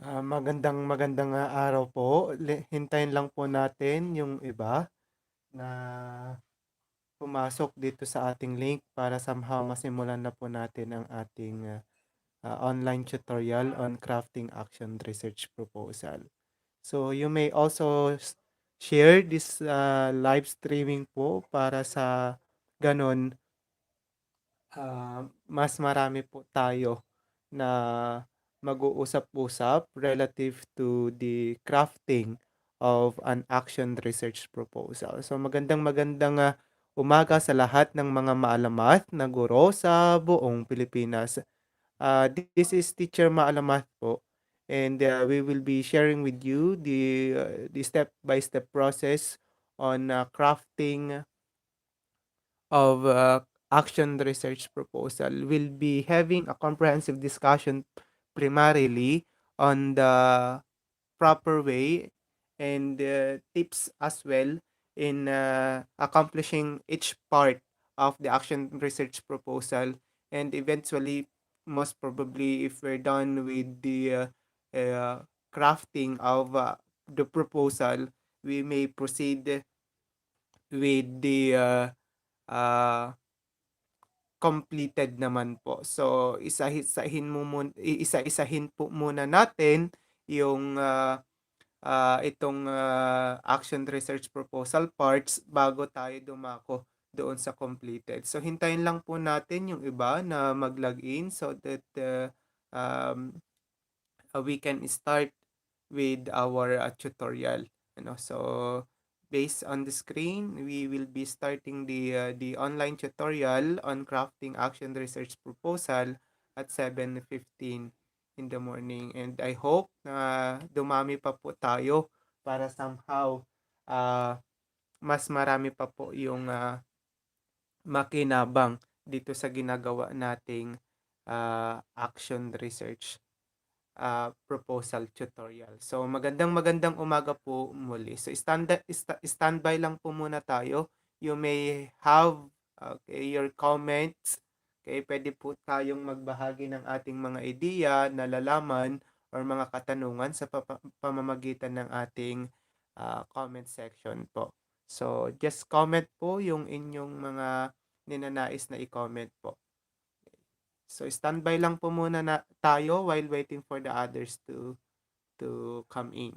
Magandang araw po. Hintayin lang po natin yung iba na pumasok dito sa ating link para somehow masimulan na po natin ang ating online tutorial on crafting action research proposal. So you may also share this live streaming po para sa ganon mas marami po tayo na mag-uusap-usap relative to the crafting of an action research proposal. So magandang umaga sa lahat ng mga maalamat na guro sa buong Pilipinas. This is Teacher Maalamat po, and we will be sharing with you the step-by-step process on crafting of action research proposal. Will be having a comprehensive discussion primarily on the proper way and tips as well in accomplishing each part of the action research proposal, and eventually, most probably, if we're done with the crafting of the proposal, we may proceed with the uh, completed naman po. So, isa-isahin po muna natin yung itong action research proposal parts bago tayo dumako doon sa completed. So, hintayin lang po natin yung iba na mag-login so that we can start with our tutorial. So based on the screen, we will be starting the online tutorial on crafting action research proposal at 7:15 in the morning. And I hope na dumami pa po tayo para somehow uh, mas marami pa po yung makinabang dito sa ginagawa nating action research proposal tutorial. So magandang umaga po muli. So standby lang po muna tayo. You may have your comments. Okay, pwede po tayong magbahagi ng ating mga ideya, nalalaman, or mga katanungan sa pamamagitan ng ating comment section po. So just comment po yung inyong mga ninanais na i-comment po. So standby lang po muna na tayo while waiting for the others to come in.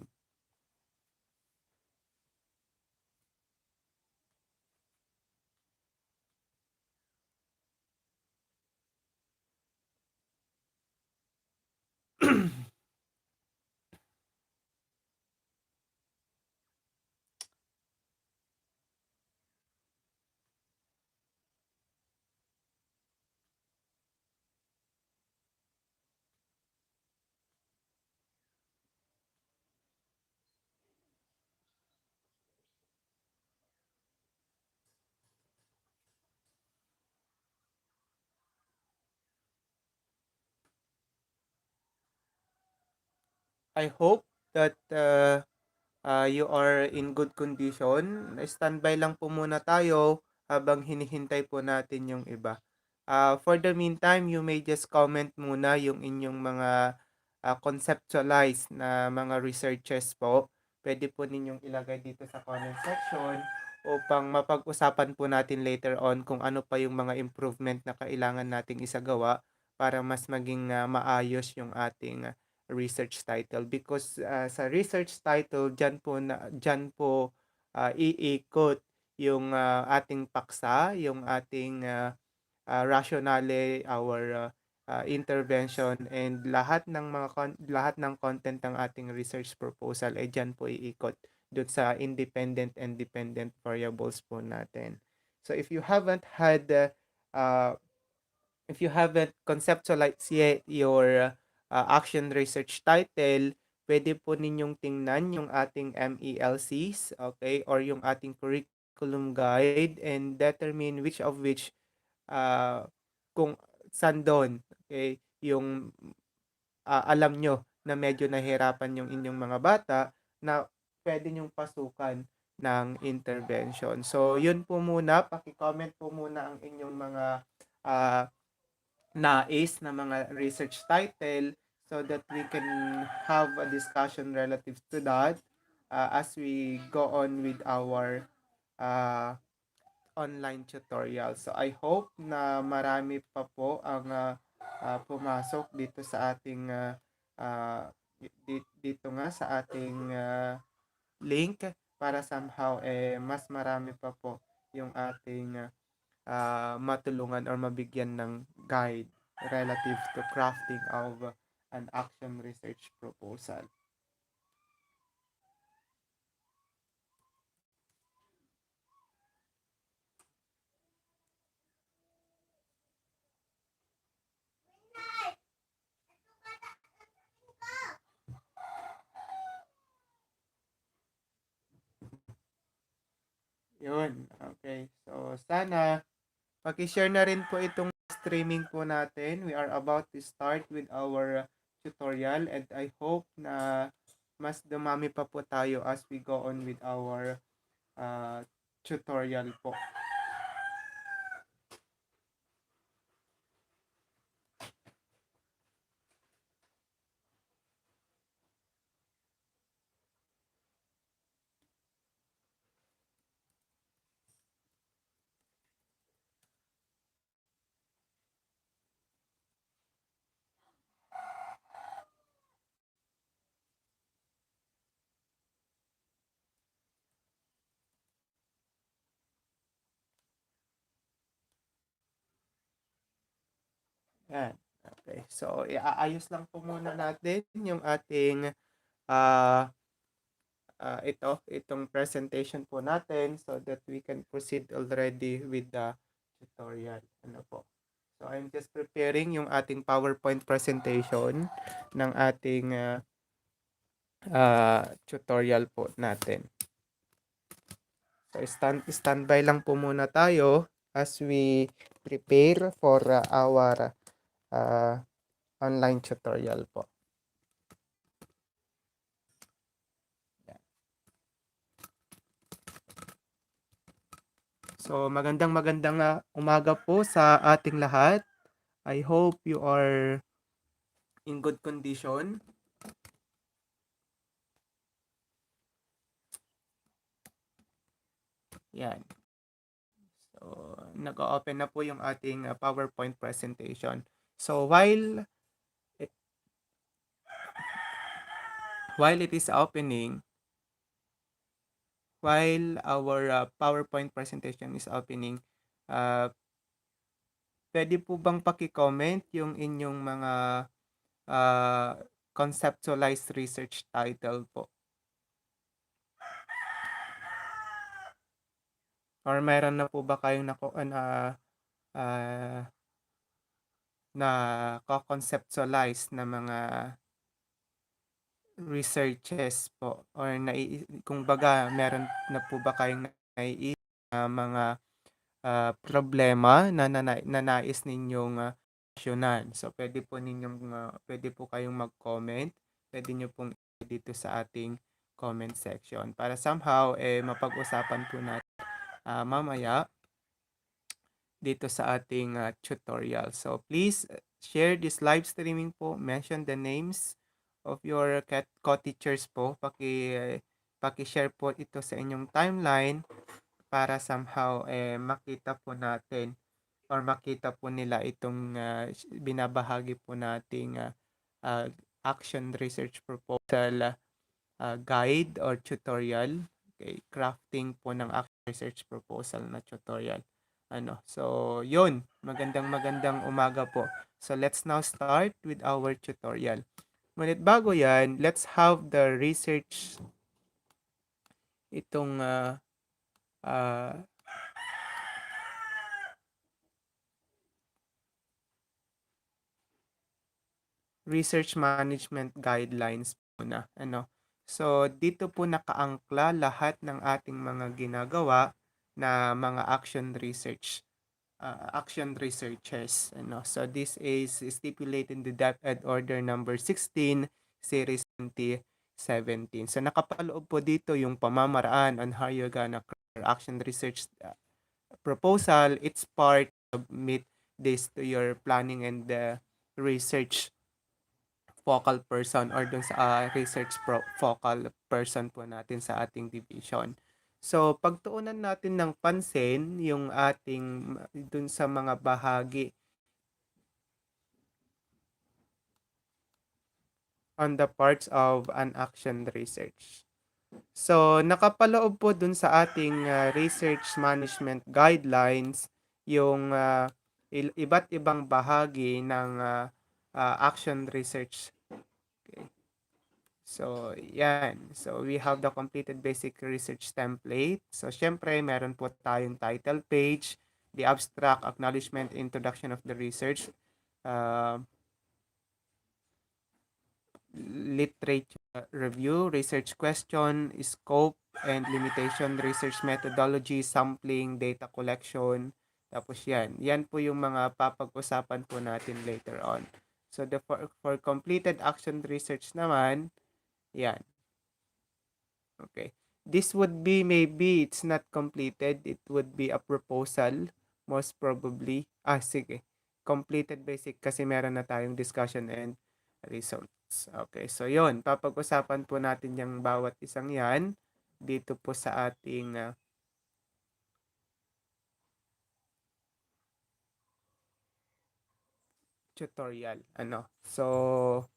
I hope that you are in good condition. Standby lang po muna tayo habang hinihintay po natin yung iba. For the meantime, you may just comment muna yung inyong mga conceptualized na mga researches po. Pwede po ninyong ilagay dito sa comment section upang mapag-usapan po natin later on kung ano pa yung mga improvement na kailangan nating isagawa para mas maging maayos yung ating research title, because sa research title diyan po iikot yung ating paksa, yung ating rationale, our intervention, and lahat ng content ng ating research proposal ay diyan po iikot doon sa independent and dependent variables po natin. So uh, if you haven't conceptualized yet your action research title, pwede po ninyong tingnan yung ating MELCs, okay, or yung ating curriculum guide, and determine which of which kung saan doon, okay, yung alam nyo na medyo nahirapan yung inyong mga bata na pwede nyong pasukan ng intervention. So, yun po muna. Paki-comment po muna ang inyong mga uh, nais na mga research title so that we can have a discussion relative to that as we go on with our uh, online tutorial. So I hope na marami pa po ang pumasok dito sa ating dito nga sa ating link para somehow mas marami pa po yung ating matulungan or mabigyan ng guide relative to crafting of an action research proposal. Yun, okay. So, sana paki-share na rin po itong streaming po natin. We are about to start with our tutorial and I hope na mas dumami pa po tayo as we go on with our tutorial po. Yan. Okay. So, iaayos lang po muna natin yung ating uh, itong presentation po natin so that we can proceed already with the tutorial. Ano po? So, I'm just preparing yung ating PowerPoint presentation ng ating tutorial po natin. So, standby lang po muna tayo as we prepare for our online tutorial po. So, magandang umaga po sa ating lahat. I hope you are in good condition. Yan. So, nag-open na po yung ating PowerPoint presentation. So, while it is opening, while our PowerPoint presentation is opening, pwede po bang paki-comment yung inyong mga conceptualized research title po? Or meron na po ba kayong na conceptualize na mga researches po or kung baga meron na po ba kayong naiisip na mga problema na nais ninyong solusyonan. So pwede po kayong mag-comment. Pwede niyo pong dito sa ating comment section para somehow mapag-usapan po natin mamaya dito sa ating tutorial. So please share this live streaming po. Mention the names of your co-teachers po. Paki-share po ito sa inyong timeline para somehow makita po natin or makita po nila itong binabahagi po nating action research proposal guide or tutorial. Okay, crafting po ng action research proposal na tutorial. So, yun. Magandang umaga po. So, let's now start with our tutorial. Ngunit bago yan, let's have the research itong research management guidelines muna. So, dito po nakaangkla lahat ng ating mga ginagawa na mga action researches. So, this is stipulated in the DepEd Order number 16, Series 2017. So, nakapaloob po dito yung pamamaraan on how you're gonna create action research proposal. It's part of submit this to your planning and research focal person or dun sa focal person po natin sa ating division. So, pagtuunan natin ng pansin yung ating dun sa mga bahagi on the parts of an action research. So, nakapaloob po dun sa ating research management guidelines yung iba't ibang bahagi ng action research. Okay. So, yan. So, we have the completed basic research template. So, syempre, meron po tayong title page, the abstract, acknowledgement, introduction of the research, uh, literature review, research question, scope and limitation, research methodology, sampling, data collection. Tapos yan. Yan po yung mga papag-usapan po natin later on. So, for completed action research naman, yan. Okay. This would be maybe it's not completed. It would be a proposal most probably. Sige. Completed basic kasi meron na tayong discussion and results. Okay. So, yon. Papag-usapan po natin yung bawat isang yan dito po sa ating tutorial. So,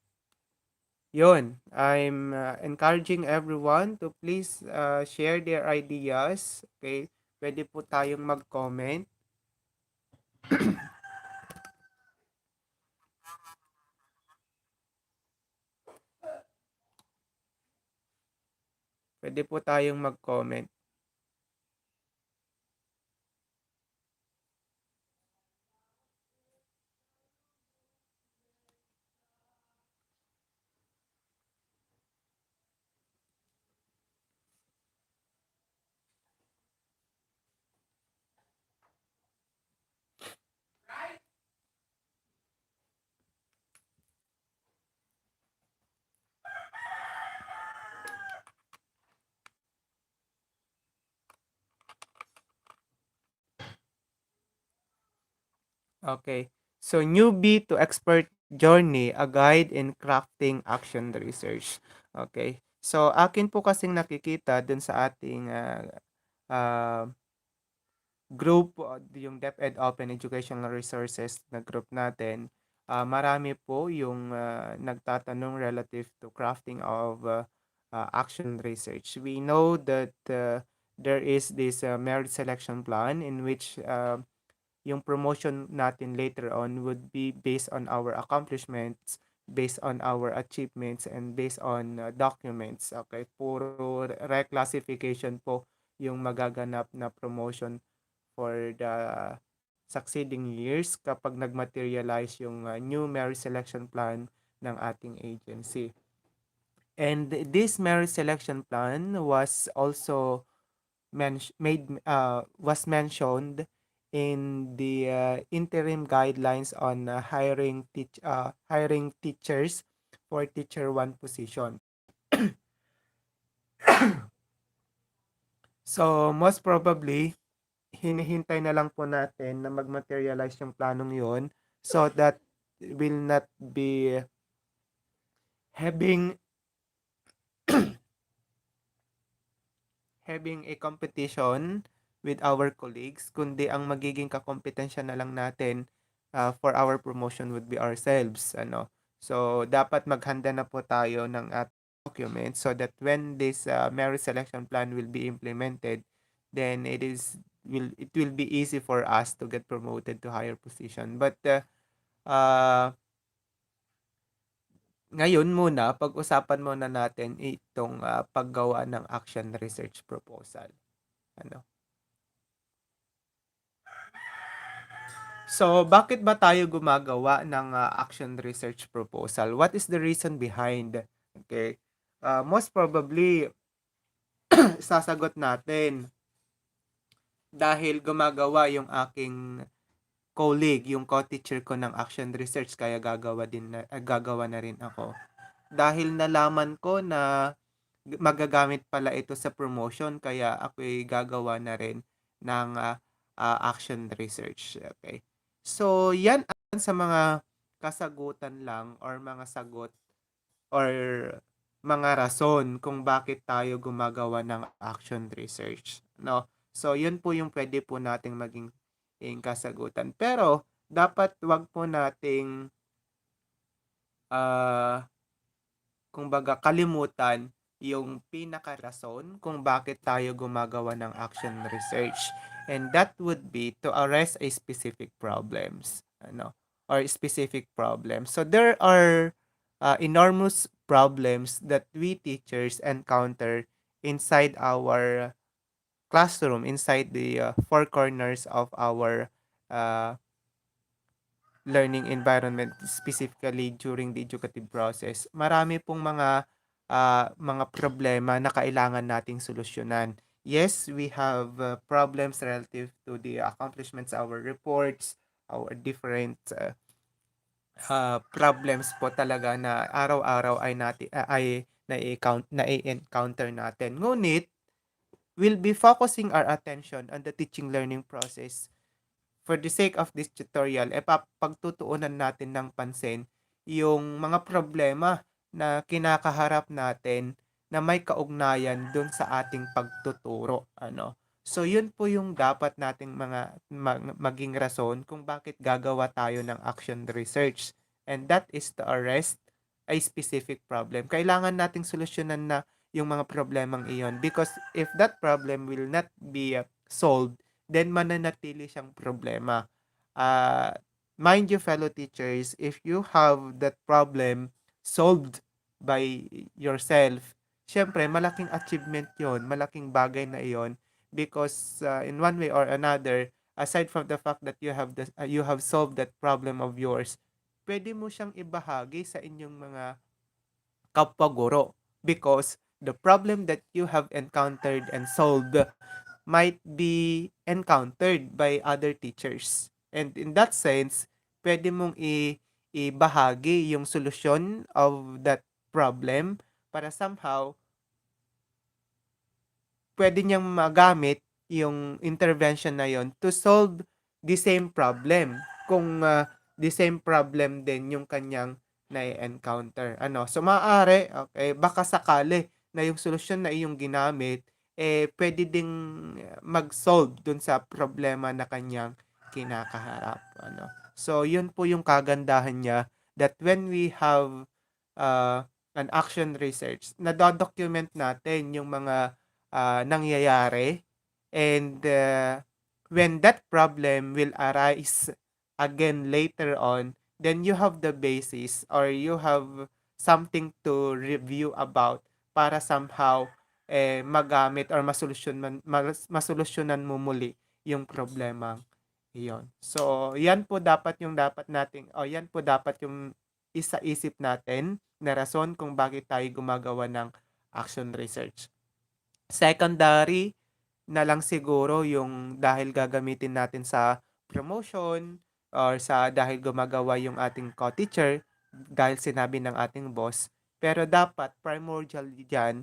yun, I'm encouraging everyone to please share their ideas. Okay? Pwede po tayong mag-comment. Pwede po tayong mag-comment. Okay. So, newbie to expert journey, a guide in crafting action research. Okay. So, akin po kasing nakikita dun sa ating uh, group, yung DepEd Open Educational Resources na group natin, marami po yung nagtatanong relative to crafting of action research. We know that there is this merit selection plan in which yung promotion natin later on would be based on our accomplishments, based on our achievements, and based on documents. Okay, puro reclassification po yung magaganap na promotion for the succeeding years kapag nagmaterialize yung new merit selection plan ng ating agency. And this merit selection plan was also was mentioned in the interim guidelines on hiring teachers for teacher 1 position. So most probably hinihintay na lang po natin na mag-materialize yung planong yon so that will not be having having a competition with our colleagues, kundi ang magiging kakompetensya na lang natin for our promotion would be ourselves. So, dapat maghanda na po tayo ng documents so that when this merit selection plan will be implemented, then it will be easy for us to get promoted to higher position. But ngayon muna, pag-usapan muna natin itong paggawa ng action research proposal. So, bakit ba tayo gumagawa ng action research proposal? What is the reason behind? Okay. Most probably, sasagot natin dahil gumagawa yung aking colleague, yung co-teacher ko ng action research, kaya gagawa na rin ako. Dahil nalaman ko na magagamit pala ito sa promotion, kaya ako'y gagawa na rin ng action research. Okay. So, yan sa mga kasagutan lang or mga sagot or mga rason kung bakit tayo gumagawa ng action research, no? So, yun po yung pwede po nating maging kasagutan. Pero, dapat wag po nating ah, kumbaga kalimutan yung pinakarason kung bakit tayo gumagawa ng action research. And that would be to address a specific problems, or specific problems. So there are enormous problems that we teachers encounter inside our classroom, inside the four corners of our uh, learning environment, specifically during the educative process. Marami pong mga problema na kailangan nating solusyonan. Yes, we have problems relative to the accomplishments, our reports, our different problems po talaga na araw-araw ay na-encounter natin. Ngunit, we'll be focusing our attention on the teaching learning process. For the sake of this tutorial, pagtutuunan natin ng pansin yung mga problema na kinakaharap natin na may kaugnayan dun sa ating pagtuturo. So, yun po yung dapat nating maging rason kung bakit gagawa tayo ng action research. And that is to arrest a specific problem. Kailangan nating solusyonan na yung mga problemang iyon, because if that problem will not be solved, then mananatili siyang problema. Uh, Mind you, fellow teachers, if you have that problem solved by yourself, syempre, malaking achievement yon, malaking bagay na iyon, because in one way or another, aside from the fact that you have solved that problem of yours, pwede mo siyang ibahagi sa inyong mga kapwa-guro, because the problem that you have encountered and solved might be encountered by other teachers. And in that sense, pwede mong ibahagi yung solusyon of that problem para somehow pwede niyang magamit yung intervention na yon to solve the same problem. Kung the same problem din yung kanyang na-encounter. So maaari, okay, baka sakali na yung solusyon na iyong ginamit, pwede ding mag-solve dun sa problema na kanyang kinakaharap. So, yun po yung kagandahan niya, that when we have uh, an action research, na-document natin yung mga nangyayari, and when that problem will arise again later on, then you have the basis, or you have something to review about para somehow magamit or masolusyonan mo muli yung problema iyon. So, yan po dapat yung yan po dapat yung isa-isip natin na rason kung bakit tayo gumagawa ng action research. Secondary na lang siguro yung dahil gagamitin natin sa promotion, or sa dahil gumagawa yung ating co-teacher dahil sinabi ng ating boss. Pero dapat primordial diyan,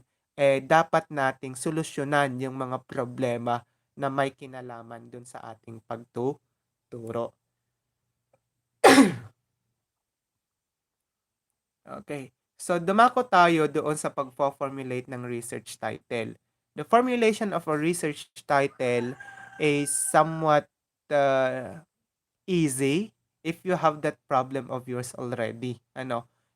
dapat nating solusyonan yung mga problema na may kinalaman dun sa ating pagtuturo. Okay. So, dumako tayo doon sa pag-formulate ng research title. The formulation of a research title is somewhat easy if you have that problem of yours already.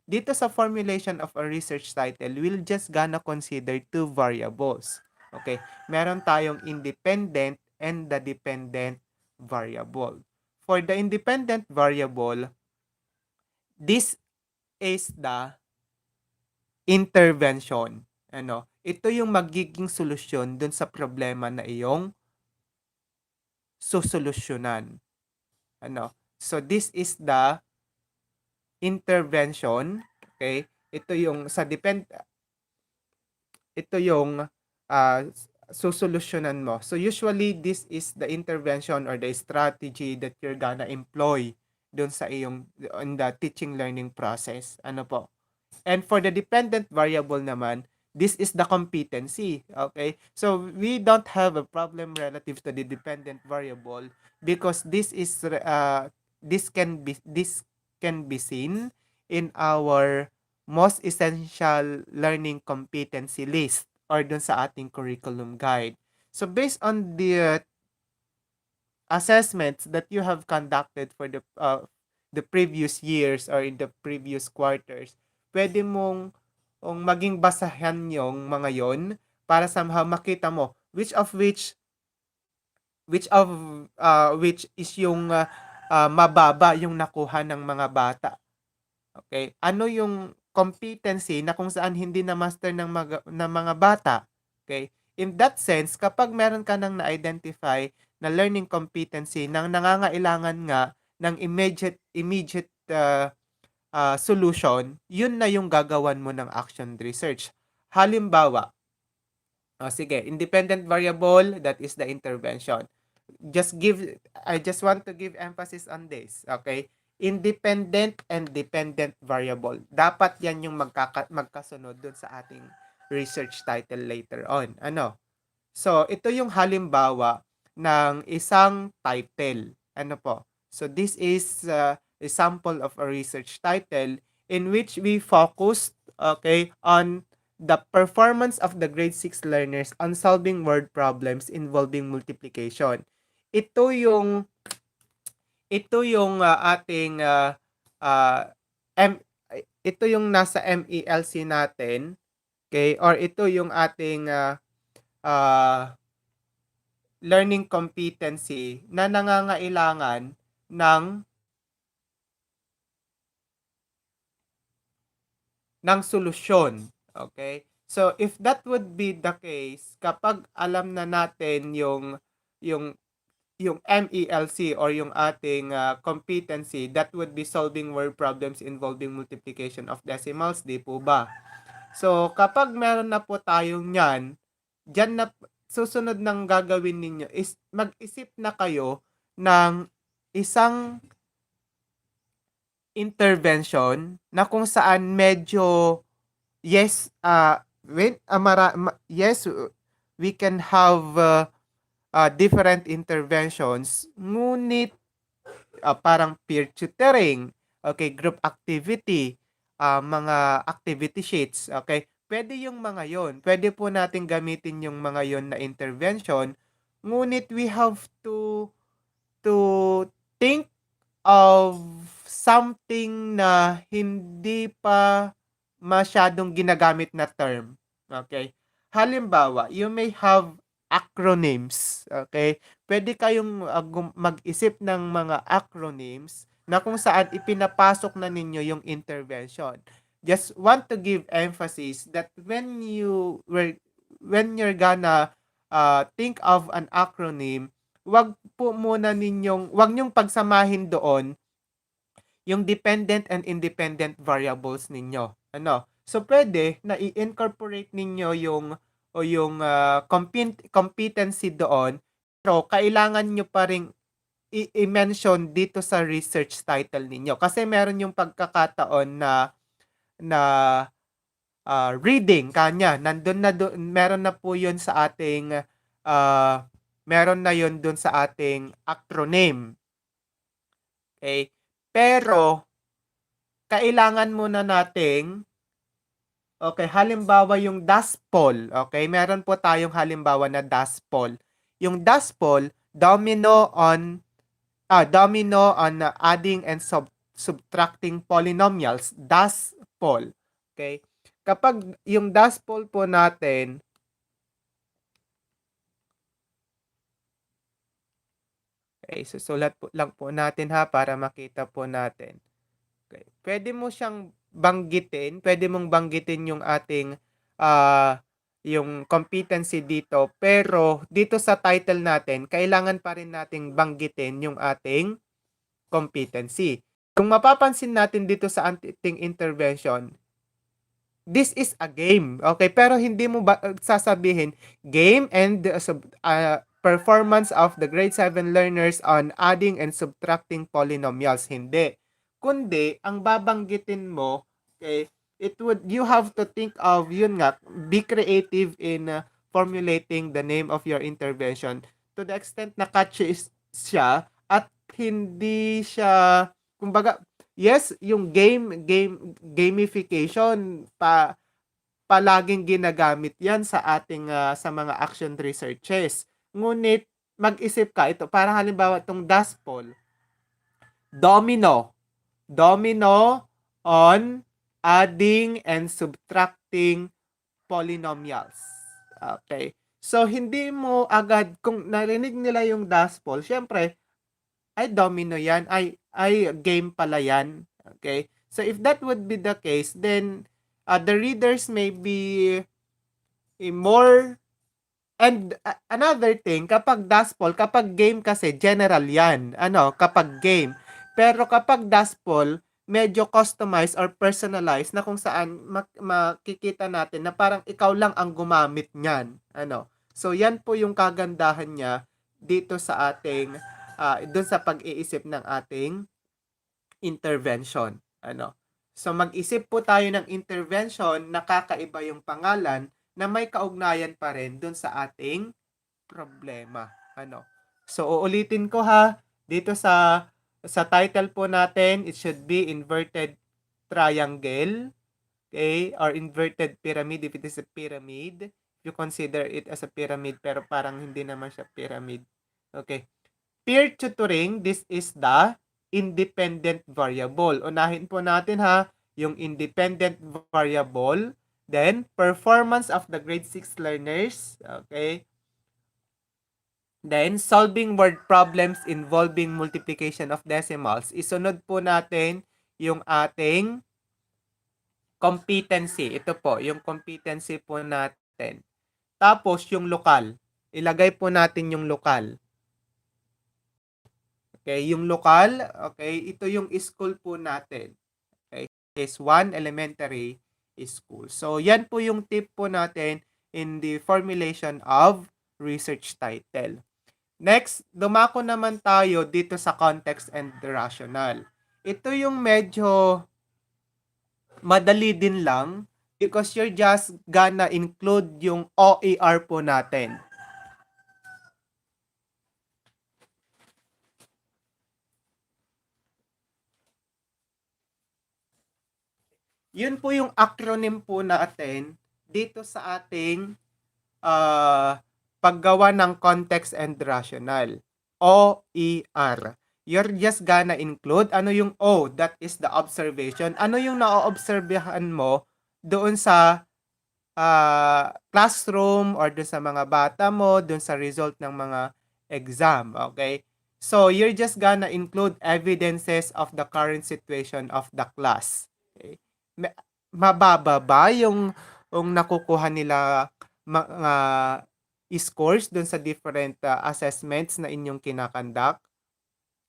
Dito sa formulation of a research title, we'll just gonna consider two variables. Okay? Meron tayong independent and the dependent variable. For the independent variable, this is the intervention. Ito yung magiging solusyon dun sa problema na iyong susolusyonan. So this is the intervention, okay? Ito yung susolusyonan mo. So usually this is the intervention or the strategy that you're gonna employ dun sa iyong in the teaching learning process. And for the dependent variable naman, this is the competency. Okay? So we don't have a problem relative to the dependent variable, because this can be seen in our most essential learning competency list or dun sa ating curriculum guide. So based on the assessments that you have conducted for the previous years or in the previous quarters, pwede mong maging basahan yung mga yon para somehow makita mo which is yung mababa yung nakuha ng mga bata. Okay? Ano yung competency na kung saan hindi na master ng mga bata? Okay? In that sense, kapag meron ka nang na-identify na learning competency nang nangangailangan nga ng immediate solution, yun na yung gagawan mo ng action research. Halimbawa, sige, independent variable, that is the intervention. I just want to give emphasis on this, okay? Independent and dependent variable. Dapat yan yung magkasunod dun sa ating research title later on. Ano? So, ito yung halimbawa ng isang title. Ano po? So, this is a sample of a research title in which we focused, okay, on the performance of the grade 6 learners on solving word problems involving multiplication. Ito yung ating uh, M, ito yung nasa MELC natin, okay? Or ito yung ating uh, learning competency na nangangailangan ng solusyon. Okay? So, if that would be the case, kapag alam na natin yung MELC or yung ating competency, that would be solving word problems involving multiplication of decimals, di po ba? So, kapag meron na po tayong yan, dyan na, susunod ng gagawin ninyo is mag-isip na kayo ng isang intervention na kung saan medyo yes, yes, we can have different interventions, ngunit parang peer tutoring, okay, group activity, mga activity sheets, okay, pwede yung mga yon. Pwede po natin gamitin yung mga yon na intervention, ngunit we have to think of something na hindi pa masyadong ginagamit na term. Okay? Halimbawa, you may have acronyms. Okay? Pwede kayong mag-isip ng mga acronyms na kung saan ipinapasok na ninyo yung intervention. Just want to give emphasis that when you're gonna think of an acronym, wag niyong pagsamahin doon yung dependent and independent variables ninyo. Ano? So pwede na i-incorporate ninyo yung competency doon, pero kailangan nyo pa ring i-mention dito sa research title ninyo kasi meron yung pagkakataon na reading kanya nandun na meron na po yun sa ating meron na yun dun sa ating acronym. Okay? Pero kailangan muna nating halimbawa yung DASPOL. Okay? Meron po tayong halimbawa na DASPOL. Yung DASPOL, domino on adding and subtracting polynomials, DASPOL. Okay? Kapag yung DASPOL po natin, okay, susulat po lang po natin ha para makita po natin. Okay. Pwede mo siyang banggitin, pwede mong banggitin yung ating yung competency dito, pero dito sa title natin, kailangan pa rin nating banggitin yung ating competency. Kung mapapansin natin dito sa ating intervention, this is a game. Okay, pero hindi mo sasabihin game and performance of the grade 7 learners on adding and subtracting polynomials. Hindi. Kundi ang babanggitin mo, okay, you have to think of yun nga, be creative in formulating the name of your intervention to the extent na catchy siya at hindi siya, kumbaga, yes, yung gamification palaging ginagamit 'yan sa ating, sa mga action researches. Ngunit mag-isip ka, ito parang halimbawa 'tong dust poll, domino, domino on adding and subtracting polynomials. Okay. So, hindi mo agad kung narinig nila yung dust poll, siyempre, ay domino yan, ay game pala yan. Okay. So, if that would be the case, then the readers may be more. And another thing, kapag dashpoll, kapag game kasi, general yan. Ano, kapag game. Pero kapag dashpoll, medyo customized or personalized na kung saan makikita natin na parang ikaw lang ang gumamit niyan. Ano. So, yan po yung kagandahan niya dito sa ating, dun sa pag-iisip ng ating intervention. Ano. So, mag-isip po tayo ng intervention na kakaiba yung pangalan na may kaugnayan pa rin dun sa ating problema. Ano? So, uulitin ko ha, dito sa title po natin, it should be inverted triangle, okay? Or inverted pyramid if it is a pyramid. You consider it as a pyramid pero parang hindi naman siya pyramid. Okay. Peer tutoring, this is the independent variable. Unahin po natin ha, yung independent variable. Then, performance of the grade 6 learners. Okay. Then, solving word problems involving multiplication of decimals. Isunod po natin yung ating competency. Ito po, yung competency po natin. Tapos, yung lokal. Ilagay po natin yung lokal. Okay, yung lokal, okay, ito yung school po natin. Okay, is 1 elementary school. So, yan po yung tip po natin in the formulation of research title. Next, dumako naman tayo dito sa context and rationale. Ito yung medyo madali din lang because you're just gonna include yung OER po natin. Yun po yung acronym po natin dito sa ating paggawa ng context and rationale. OER. You're just gonna include, ano yung O? That is the observation. Ano yung na-observehan mo doon sa classroom or doon sa mga bata mo, doon sa result ng mga exam. Okay? So, you're just gonna include evidences of the current situation of the class. Okay? Mababa ba yung nakukuha nila mga scores doon sa different assessments na inyong kinakandak?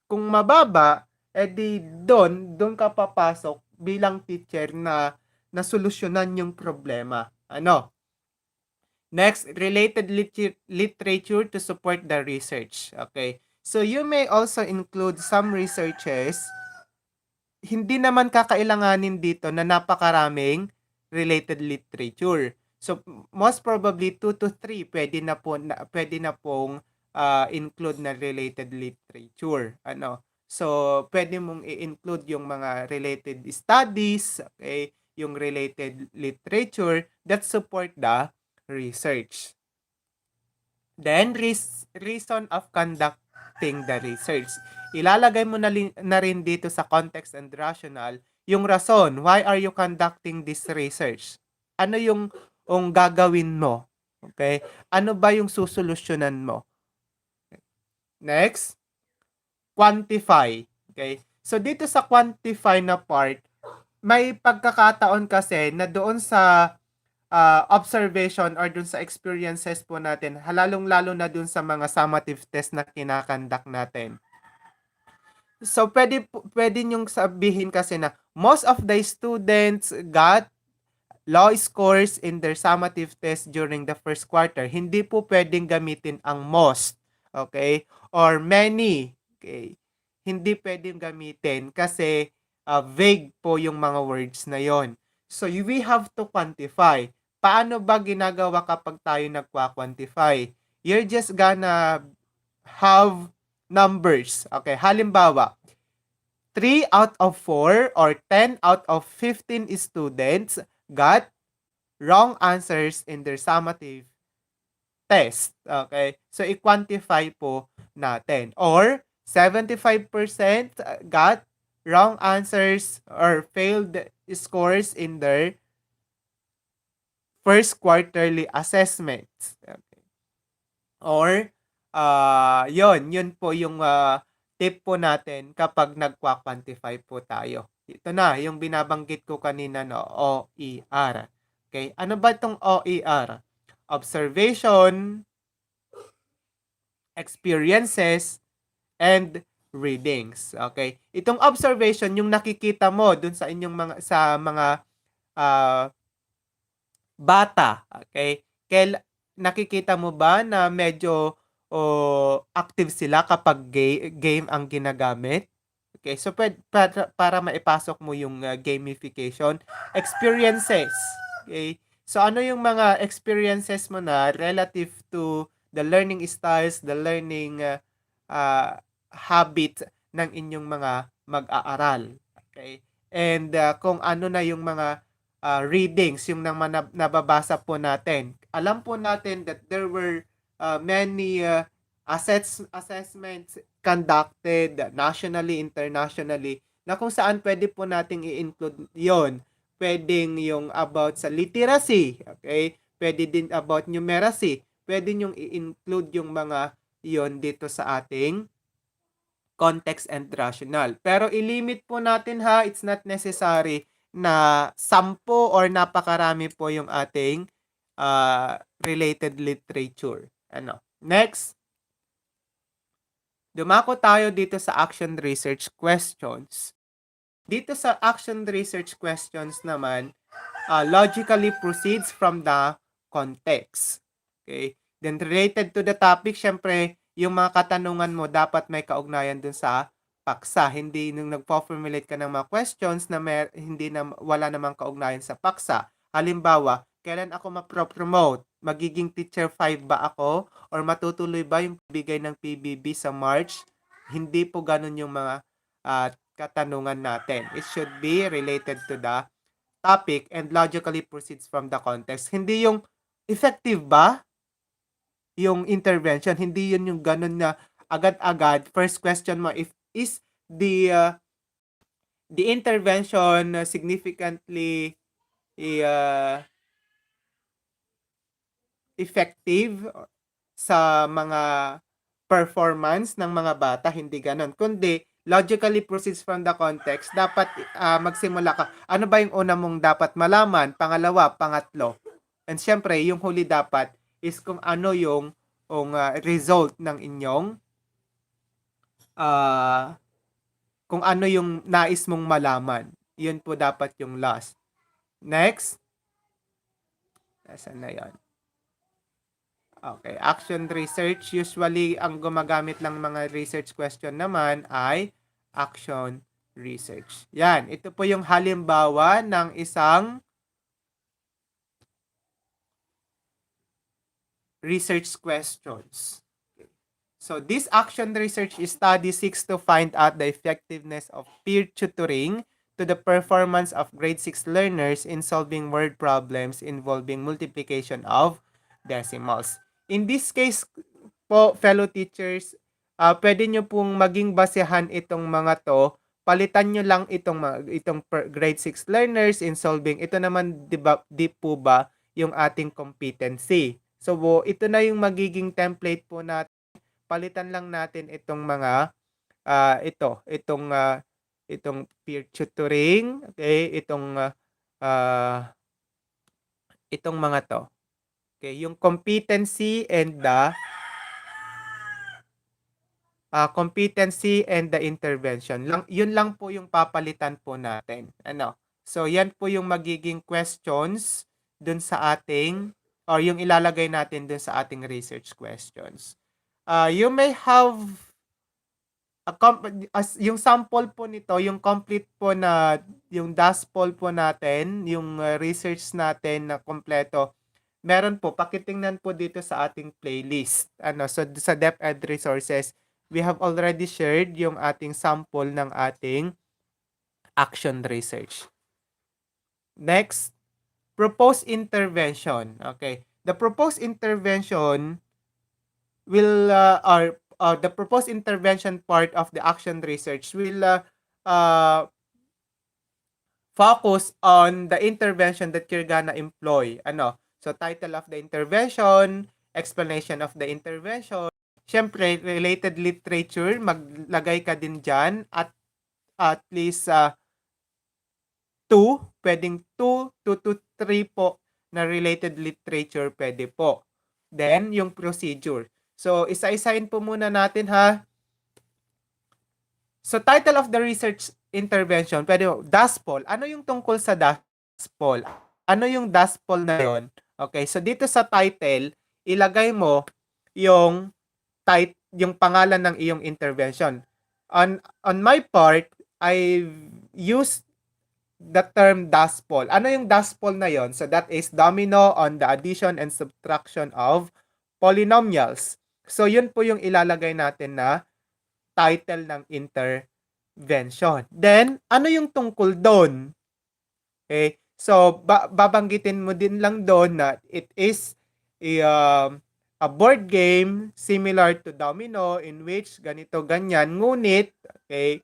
Kung mababa, edi doon ka papasok bilang teacher na nasolusyonan yung problema. Ano? Next, related literature to support the research. Okay. So, you may also include some researches. Hindi naman kakailanganin dito na napakaraming related literature. So, most probably 2 to 3 pwede na pong include na related literature. Ano? So, pwede mong i-include yung mga related studies, okay, yung related literature that support the research. Then, reason of conducting the research. Ilalagay mo na rin dito sa context and rationale yung rason. Why are you conducting this research? Ano yung gagawin mo? Okay? Ano ba yung susolusyonan mo? Next, quantify. Okay? So, dito sa quantify na part, may pagkakataon kasi na doon sa observation or dun sa experiences po natin, lalong-lalo na dun sa mga summative test na kinakandak natin. So, pwede nyong sabihin kasi na most of the students got low scores in their summative test during the first quarter. Hindi po pwedeng gamitin ang most, okay? Or many, okay? Hindi pwedeng gamitin kasi vague po yung mga words na yon. So, we have to quantify. Paano ba ginagawa kapag tayo nagkwa-quantify? You're just gonna have numbers. Okay, halimbawa, 3 out of 4 or 10 out of 15 students got wrong answers in their summative test. Okay? So, i-quantify po natin. Or, 75% got wrong answers or failed scores in their first quarterly assessments. Okay. Or, yun po yung tip po natin kapag nagkwa-quantify po tayo. Ito na, yung binabanggit ko kanina, no, OER. Okay, ano ba itong OER? Observation, experiences, and readings. Okay, itong observation, yung nakikita mo dun sa inyong mga ah, bata, okay? Nakikita mo ba na medyo active sila kapag game ang ginagamit? Okay, so para maipasok mo yung gamification, experiences. Okay, so ano yung mga experiences mo na relative to the learning styles, the learning habit ng inyong mga mag-aaral. Okay, and kung ano na yung mga readings, yung nababasa po natin. Alam po natin that there were many assessments conducted nationally, internationally, na kung saan pwede po nating i-include yon. Pwedeng yung about sa literacy, okay? Pwede din about numeracy. Pwede nyong i-include yung mga yon dito sa ating context and rational. Pero ilimit po natin ha, it's not necessary na 10 or napakarami po yung ating related literature. Ano? Next, dumako tayo dito sa action research questions. Dito sa action research questions naman, logically proceeds from the context. Okay? Then related to the topic, syempre, yung mga katanungan mo dapat may kaugnayan dun sa paksa. Hindi nung nagpo-formulate ka ng mga questions na wala namang kaugnayan sa paksa. Halimbawa, kailan ako ma-promote? Magiging teacher 5 ba ako? Or matutuloy ba yung bigay ng PBB sa March? Hindi po ganun yung mga katanungan natin. It should be related to the topic and logically proceeds from the context. Hindi yung effective ba yung intervention, hindi yun yung ganun na agad-agad. First question mo, if is the intervention significantly effective sa mga performance ng mga bata, hindi ganun. Kundi, logically proceeds from the context, dapat magsimula ka. Ano ba yung una mong dapat malaman? Pangalawa, pangatlo. And syempre, yung huli dapat is kung ano yung result ng inyong kung ano yung nais mong malaman. Yun po dapat yung last. Next. Nasaan na yun? Okay, action research. Usually, ang gumagamit lang mga research question naman ay action research. Yan, ito po yung halimbawa ng isang research questions. So, this action research study seeks to find out the effectiveness of peer tutoring to the performance of grade 6 learners in solving word problems involving multiplication of decimals. In this case po, fellow teachers, pwede nyo pong maging basehan itong mga to. Palitan nyo lang itong grade 6 learners in solving. Ito naman, di po ba, yung ating competency. So, ito na yung magiging template po natin. Palitan lang natin itong mga itong peer tutoring, okay, itong mga to. Okay, yung competency and the intervention. Yun lang po yung papalitan po natin. Ano? So, yan po yung magiging questions dun sa ating or yung ilalagay natin dun sa ating research questions. You may have yung sample po nito, yung complete po na yung DASPOL po natin, yung research natin na kompleto. Meron po, pakitingnan po dito sa ating playlist. So sa DepEd resources, we have already shared yung ating sample ng ating action research. Next, proposed intervention. Okay. The proposed intervention will or the proposed intervention part of the action research will uh, focus on the intervention that you're gonna employ. Ano? So, title of the intervention, explanation of the intervention, syempre, related literature, maglagay ka din dyan at least 2, pwedeng 2 to 3 po na related literature pwede po. Then, yung procedure. So, isa-isahin po muna natin ha. So, title of the research intervention, pwede mo, dust poll. Ano yung tungkol sa dust poll? Ano yung dust poll na yon? Okay, so dito sa title, ilagay mo yung yung pangalan ng iyong intervention. On my part, I use the term dust poll. Ano yung dust poll na yon? So that is domino on the addition and subtraction of polynomials. So yun po yung ilalagay natin na title ng intervention. Then, ano yung tungkol doon? Okay? So, babanggitin mo din lang doon na it is a board game similar to domino in which ganito ganyan. Ngunit, okay,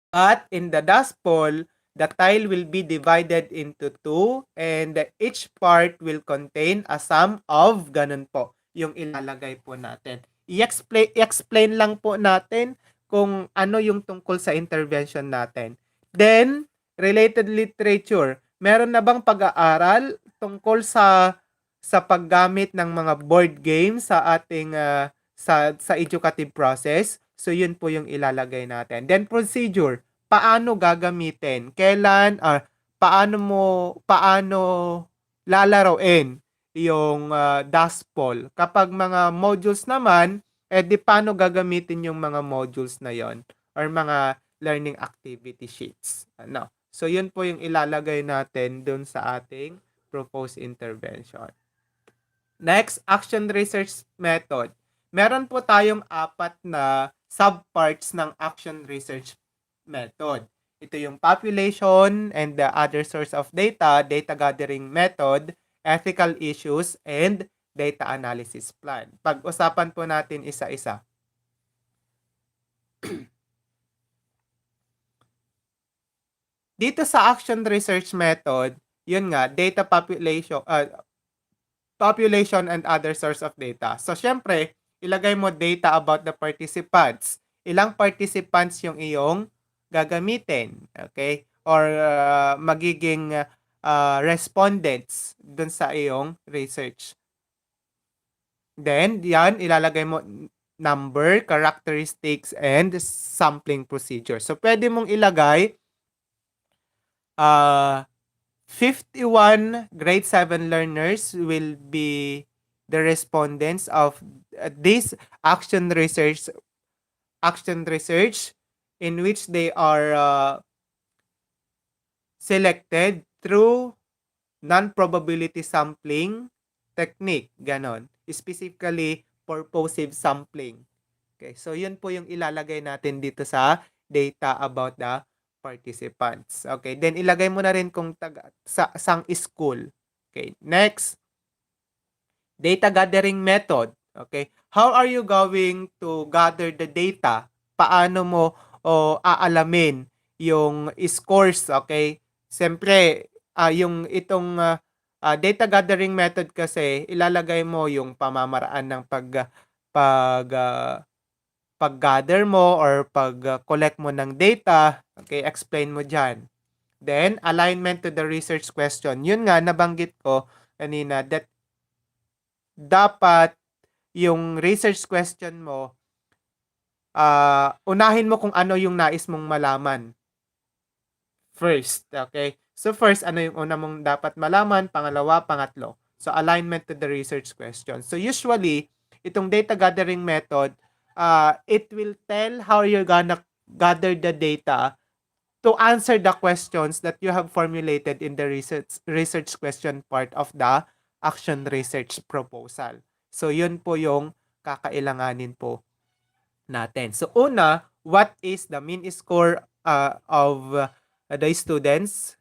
but in the dust poll, the tile will be divided into 2 and each part will contain a sum of ganun po yung ilalagay po natin. I-explain lang po natin kung ano yung tungkol sa intervention natin. Then, related literature. Meron na bang pag-aaral tungkol sa paggamit ng mga board games sa ating sa educative process? So, yun po yung ilalagay natin. Then, procedure. Paano gagamitin? Kailan? Paano lalaroin yung dust poll? Kapag mga modules naman, di paano gagamitin yung mga modules na yon or mga learning activity sheets. Ano? So, yun po yung ilalagay natin dun sa ating proposed intervention. Next, action research method. Meron po tayong 4 na subparts ng action research method. Ito yung population and the other source of data, data gathering method, ethical issues, and data analysis plan. Pag-usapan po natin isa-isa. Dito sa action research method, yun nga, data population and other source of data. So, syempre, ilagay mo data about the participants. Ilang participants yung iyong gagamitin. Okay? Or magiging respondents dun sa iyong research. Then, yan, ilalagay mo number, characteristics, and sampling procedure. So, pwede mong ilagay 51 grade 7 learners will be the respondents of this action research in which they are selected through non-probability sampling technique, ganon. Specifically, purposive sampling. Okay, so yun po yung ilalagay natin dito sa data about the participants. Okay, then ilagay mo na rin kung sang school. Okay, next, data gathering method. Okay, how are you going to gather the data? Paano mo aalamin yung scores? Okay, siyempre, yung itong data gathering method kasi ilalagay mo yung pamamaraan ng pag-gather mo or pag-collect mo ng data. Okay, explain mo dyan. Then, alignment to the research question. Yun nga, nabanggit ko kanina that dapat yung research question mo, unahin mo kung ano yung nais mong malaman. First, okay? So, first, ano yung una mong dapat malaman? Pangalawa, pangatlo. So, alignment to the research question. So, usually, itong data gathering method, it will tell how you're gonna gather the data to answer the questions that you have formulated in the research question part of the action research proposal. So, yun po yung kakailanganin po natin. So, una, what is the mean score of the students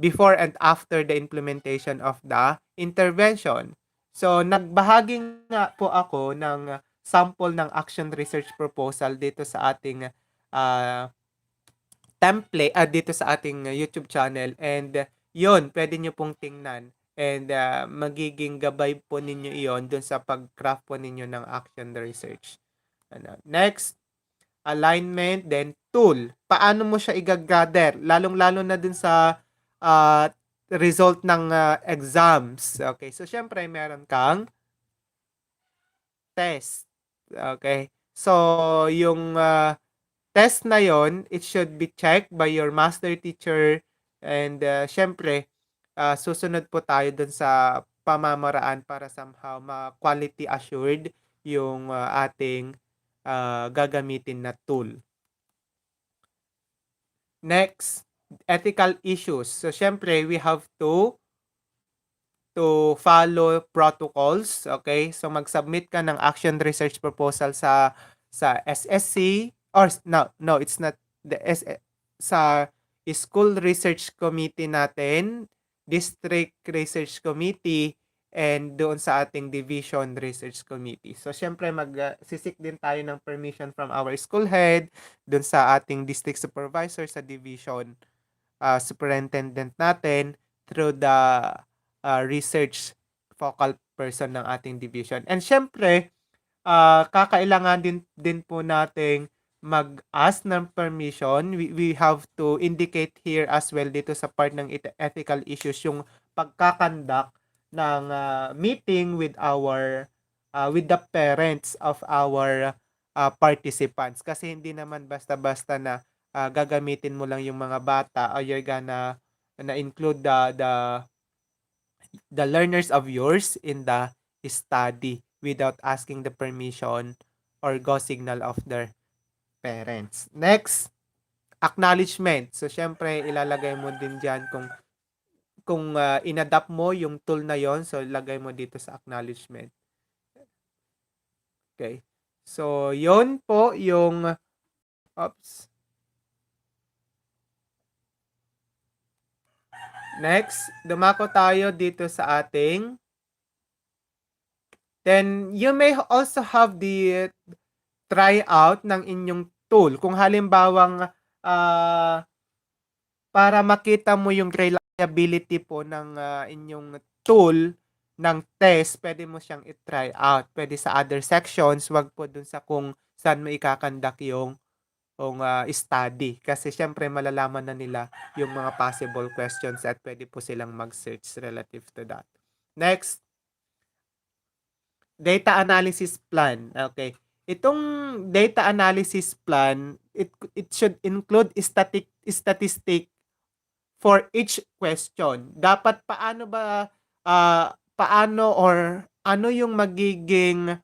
before and after the implementation of the intervention. So, nagbahagi nga po ako ng sample ng action research proposal dito sa ating uh, template dito sa ating YouTube channel, and yon pwede nyo pong tingnan, and magiging gabay po ninyo iyon dun sa pag-craft po ninyo ng action research. Next, alignment, then tool. Paano mo siya i-gather? Lalong-lalo na dun sa uh, result ng exams. Okay, so syempre meron kang test. Okay, so yung test na yon, it should be checked by your master teacher, and syempre susunod po tayo dun sa pamamaraan para somehow ma-quality assured yung ating gagamitin na tool. Next, ethical issues. So, syempre, we have to follow protocols. Okay? So, mag-submit ka ng action research proposal sa SSC, or no, it's not the sa school research committee natin, district research committee, and doon sa ating division research committee. So, syempre, mag-sisik din tayo ng permission from our school head, doon sa ating district supervisor sa division superintendent natin, through the research focal person ng ating division. And syempre, kakailangan din po nating mag-ask ng permission. We have to indicate here as well dito sa part ng ethical issues yung pagkakandak ng meeting with our with the parents of our participants, kasi hindi naman basta-basta na gagamitin mo lang yung mga bata, or you're gonna na include the learners of yours in the study without asking the permission or go signal of their parents. Next, acknowledgement. So, syempre, ilalagay mo din dyan kung inadapt mo yung tool na yon, so ilagay mo dito sa acknowledgement. Okay. So, yon po yung Next, dumako tayo dito sa ating, then you may also have the try out ng inyong tool. Kung halimbawang para makita mo yung reliability po ng inyong tool ng test, pwede mo siyang i-try out. Pwede sa other sections, wag po dun sa kung saan mo ikakandak yung study. Kasi syempre malalaman na nila yung mga possible questions at pwede po silang mag-search relative to that. Next, data analysis plan. Okay. Itong data analysis plan, it should include statistic for each question. Dapat paano or ano yung magiging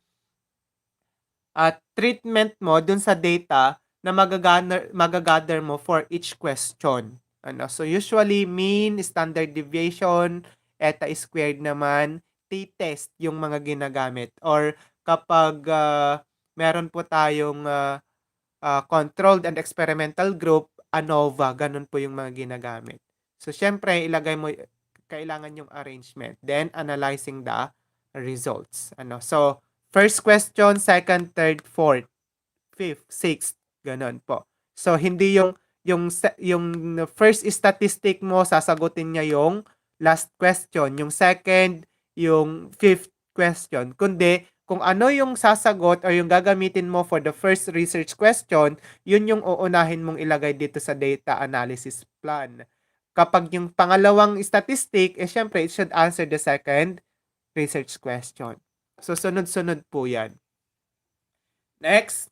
treatment mo dun sa data na magagather mo for each question. So usually mean, standard deviation, eta squared naman, t-test yung mga ginagamit. Or kapag meron po tayong controlled and experimental group, ANOVA, ganun po yung mga ginagamit. So syempre, kailangan yung arrangement. Then, analyzing the results. So, first question, second, third, fourth, fifth, sixth, ganun po. So, hindi yung first statistic mo, sasagutin niya yung last question. Yung second, yung fifth question. Kundi, kung ano yung sasagot or yung gagamitin mo for the first research question, yun yung uunahin mong ilagay dito sa data analysis plan. Kapag yung pangalawang statistic, syempre, it should answer the second research question. So, sunod-sunod po yan. Next,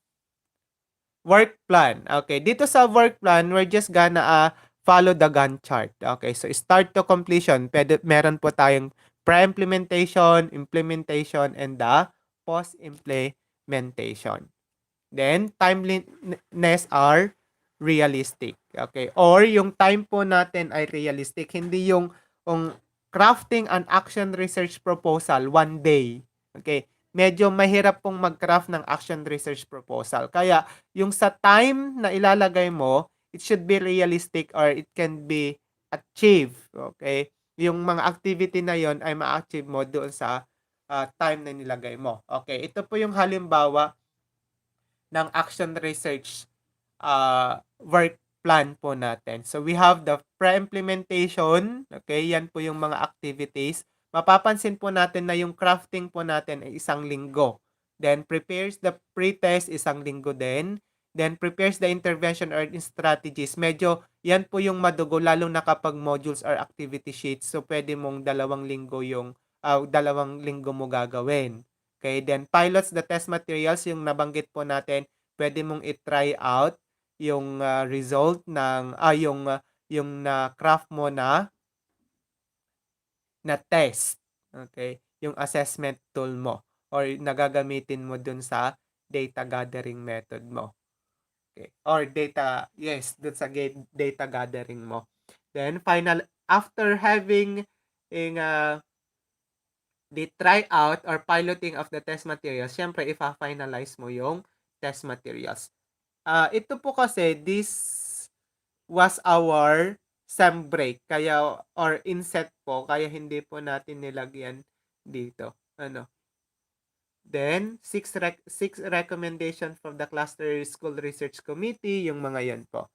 work plan. Okay, dito sa work plan, we're just gonna follow the Gantt chart. Okay, so start to completion, meron po tayong pre-implementation, implementation, and the post-implementation. Then, timeliness are realistic. Okay, or yung time po natin ay realistic, hindi yung crafting an action research proposal one day. Okay, medyo mahirap pong mag-craft ng action research proposal. Kaya, yung sa time na ilalagay mo, it should be realistic or it can be achieved, okay? Yung mga activity na yon ay ma-achieve mo doon sa time na nilagay mo. Okay, ito po yung halimbawa ng action research work plan po natin. So we have the pre-implementation, okay, yan po yung mga activities. Mapapansin po natin na yung crafting po natin ay 1 linggo. Then prepares the pre-test 1 linggo din. Then prepares the intervention or strategies. Medyo yan po yung madugo lalo na kapag modules or activity sheets. So pwede mong 2 linggo yung 2 linggo mo gagawin. Okay, then pilots the test materials yung nabanggit po natin, pwede mong i-try out yung result ng yung na craft mo na test. Okay? Yung assessment tool mo or nagagamitin mo dun sa data gathering method mo. Okay? Or dun sa data gathering mo. Then after having the tryout or piloting of the test materials, syempre ifa-finalize mo yung test materials. Ito po kasi, this was our sem break, kaya, or inset po, kaya hindi po natin nilagyan dito. Then, six recommendation from the Cluster School Research Committee, yung mga yan po.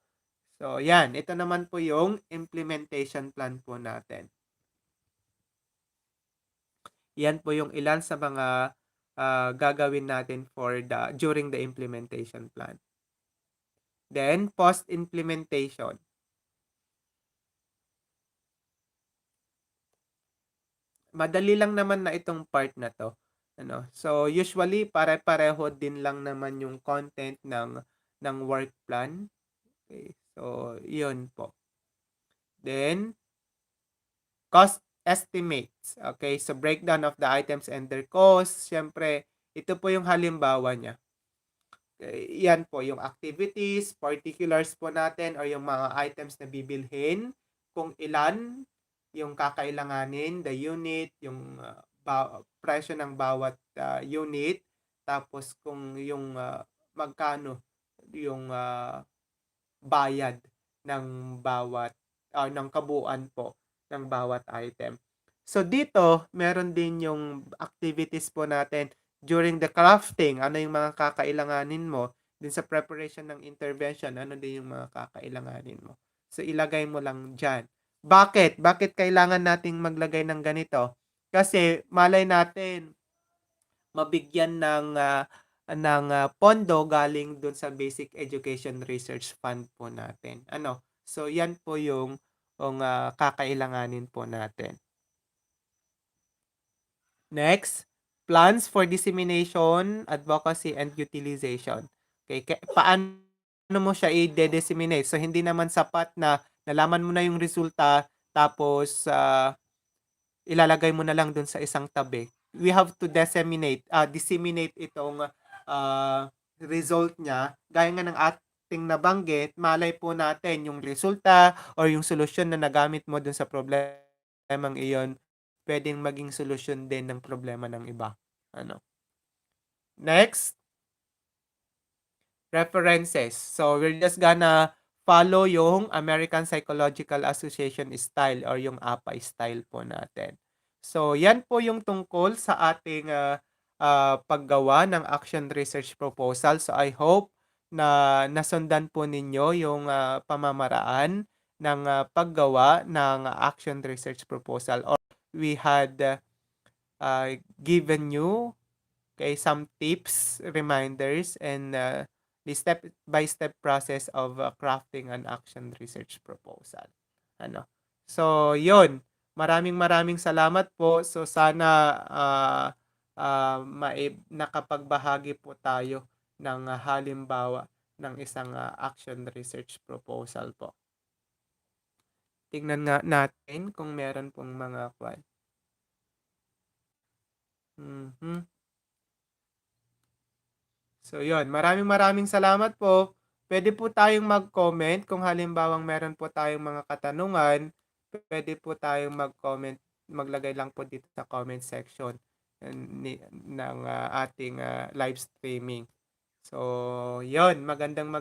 So, yan. Ito naman po yung implementation plan po natin. Yan po yung ilan sa mga gagawin natin during the implementation plan. Then, post-implementation. Madali lang naman na itong part na to. So, usually, pare-pareho din lang naman yung content ng work plan. Okay. So, yun po. Then, cost estimates. Okay. So, breakdown of the items and their costs. Siyempre, ito po yung halimbawa niya. Yan po, yung activities, particulars po natin or yung mga items na bibilhin, kung ilan yung kakailanganin, the unit, yung presyo ng bawat unit, tapos kung yung magkano yung bayad ng bawat ng kabuuan po ng bawat item. So dito, meron din yung activities po natin during the crafting, ano yung mga kakailanganin mo, din sa preparation ng intervention, ano din yung mga kakailanganin mo. So ilagay mo lang dyan. Bakit? Bakit kailangan nating maglagay ng ganito? Kasi malay natin mabigyan ng pondo galing dun sa Basic Education Research Fund po natin. So yan po yung kakailanganin po natin. Next, plans for dissemination, advocacy, and utilization. Okay, paano mo siya i-disseminate? So, hindi naman sapat na nalaman mo na yung resulta, tapos ilalagay mo na lang dun sa isang tabi. We have to disseminate itong result niya. Gaya nga ng ating nabanggit, malay po natin yung resulta or yung solusyon na nagamit mo dun sa problemang iyon, pwedeng maging solusyon din ng problema ng iba. Next, references. So, we're just gonna follow yung American Psychological Association style or yung APA style po natin. So, yan po yung tungkol sa ating paggawa ng action research proposal. So, I hope na nasundan po ninyo yung pamamaraan ng paggawa ng action research proposal, or we had given you some tips, reminders, and the step-by-step process of crafting an action research proposal. So, yun. Maraming salamat po. So, sana nakapagbahagi po tayo ng halimbawa ng isang action research proposal po. Tingnan nga natin kung meron pong mga So, yun. Maraming salamat po. Pwede po tayong mag-comment kung halimbawang meron po tayong mga katanungan. Pwede po tayong mag-comment. Maglagay lang po dito sa comment section ng ating live streaming. So, yun. Magandang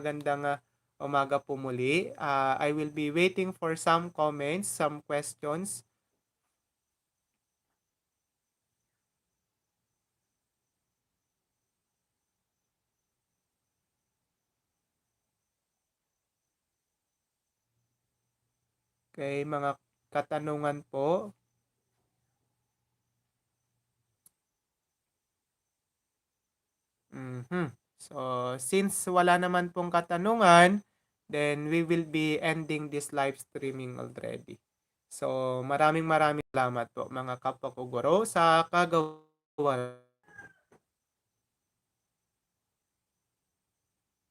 umaga po muli. I will be waiting for some comments, some questions. Okay, mga katanungan po. Mhm. So, since wala naman pong katanungan, then we will be ending this live streaming already. So, maraming maraming salamat po mga kapwa ko guro sa kagawaran.